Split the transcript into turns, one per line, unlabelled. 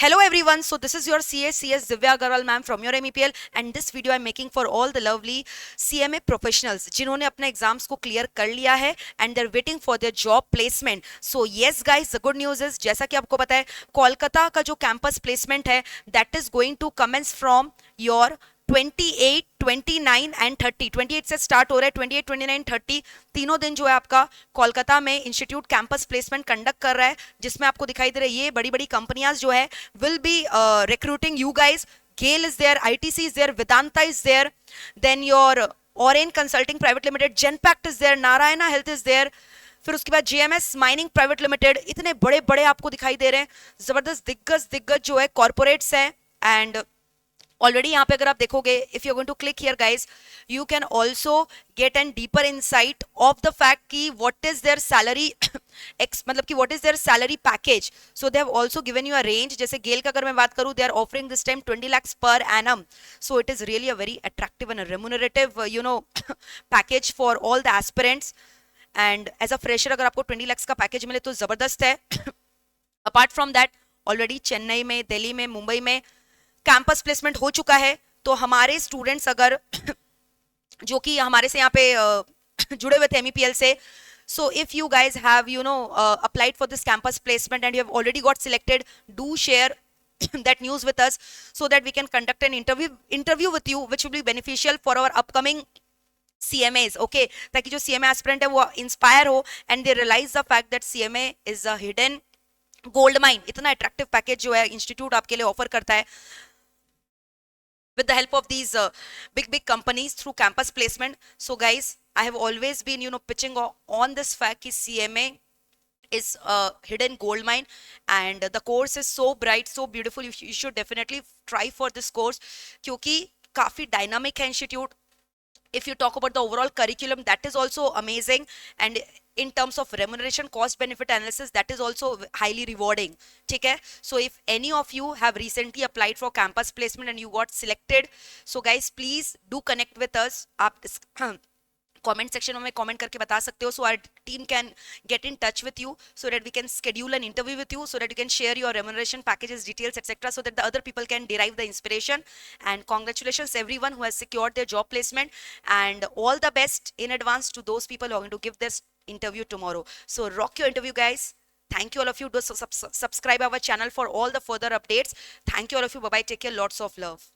Hello everyone, so this is your CS Divya Agarwal ma'am from your MEPL and this video I'm making for all the lovely CMA professionals जिन्होंने अपने exams को clear कर लिया है and they're waiting for their job placement. So yes guys, the good news is जैसा कि आपको पता है कोलकाता का जो कैंपस प्लेसमेंट है that is going to commence from your 28, 29 and 30. 28 से स्टार्ट हो रहा है, 28, 29, 30 तीनों दिन जो है आपका कोलकाता में इंस्टीट्यूट कैंपस प्लेसमेंट कंडक्ट कर रहा है, जिसमें आपको दिखाई दे रहा है ये बड़ी बड़ी कंपनियां जो है will be recruiting you guys. GAIL is there, ITC is there, Vedanta is there, then your Oren consulting private limited, Genpact is there, Narayana Health is there, फिर उसके बाद जेएमएस माइनिंग प्राइवेट लिमिटेड. इतने बड़े बड़े आपको दिखाई दे रहे हैं, जबरदस्त दिग्गज जो है कॉर्पोरेट्स हैं. एंड ऑलरेडी यहाँ पे अगर आप देखोगे, if you going to click here guys, you can also get an deeper insight of the fact कि व्हाट इज देयर सैलरी मतलब कि what is their salary package. So they have also given you a range. जैसे गेल का अगर मैं बात करूँ, they are offering this time 20 lakhs per annum. So it is really a very attractive and remunerative package for all the aspirants. And as a fresher अगर आपको 20 lakhs का package मिले तो जबरदस्त है. Apart from that already Chennai में, दिल्ली में, मुंबई में कैंपस प्लेसमेंट हो चुका है. तो हमारे स्टूडेंट्स अगर जो कि हमारे से यहाँ पे जुड़े हुए थे MEPL से, so if you guys have applied for this campus placement and you have already got selected, do share that news with us so that we can conduct an interview with you which will be beneficial for our upcoming CMAs. okay, ताकि जो CMA aspirant है वो inspire हो and they realize the fact that CMA is a hidden gold mine. इतना attractive package जो है institute आपके लिए ऑफर करता है with the help of these big companies through campus placement. So guys, I have always been pitching on this fact कि CMA is a hidden gold mine and the course is so bright, so beautiful. You should definitely try for this course क्योंकि काफी dynamic है institute. If you talk about the overall curriculum, that is also amazing, and in terms of remuneration cost benefit analysis, that is also highly rewarding. ठीक है, so if any of you have recently applied for campus placement and you got selected, so guys please do connect with us. आप comment section में comment करके बता सकते हो, so our team can get in touch with you so that we can schedule an interview with you so that you can share your remuneration packages details etc so that the other people can derive the inspiration. And congratulations everyone who has secured their job placement, and all the best in advance to those people who are going to give this interview tomorrow. So rock your interview guys. Thank you all of you. Do subscribe our channel for all the further updates. Thank you all of you. Bye bye, take care, lots of love.